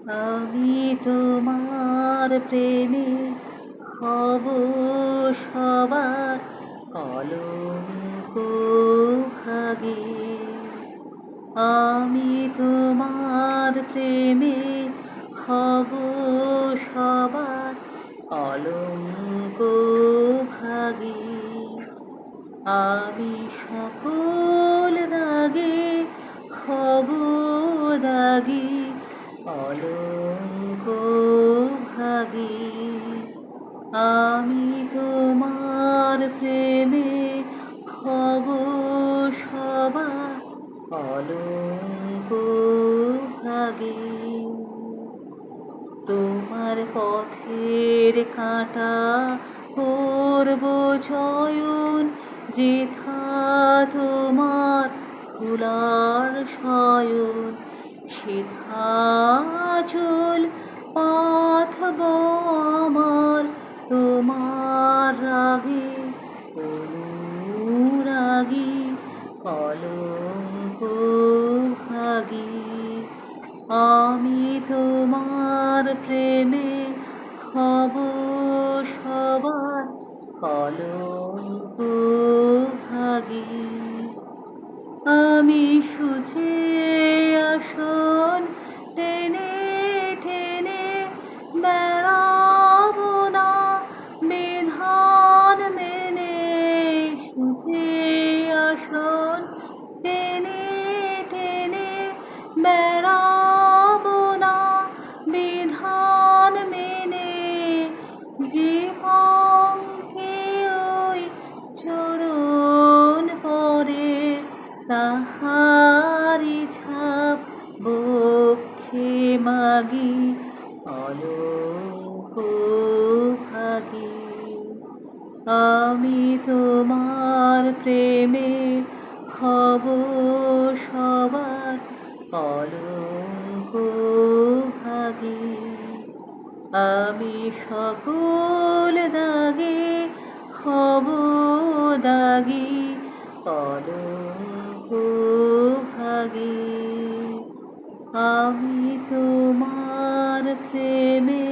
আমি তোমার প্রেমে হব সবার কলঙ্ক ভাগী। আমি তোমার প্রেমে হব সবার কলঙ্ক ভাগী। আমি সকল দাগে হব দাগী, কলঙ্ক ভাগী। আমি তোমার প্রেমে হব সবার কলঙ্ক ভাগী। তোমার পথের কাঁটা করব চয়ন, যেথা তোমার ফুলার শয়ন, সেথা চল পাথব আমার তোমার রাগে অনুরাগী, কলঙ্ক ভাগী। আমি তোমার প্রেমে হব সবার কলঙ্ক ভাগী। আমি সুচে আসন টেনে টেনে বেড়াবো না বিধান মেনে। সুচে আসন টেনে টেনে বেড়াবো না বিধান মেনে। জীবনকে ওই চরণ পরে তাহারি ছাপ বক্ষে মাগি, কলঙ্ক ভাগী। আমি তোমার প্রেমে হব সবার কলঙ্ক ভাগী। আমি সকল দাগে হব দাগী, কলঙ্ক ভাগী। আমি তোমার প্রেমে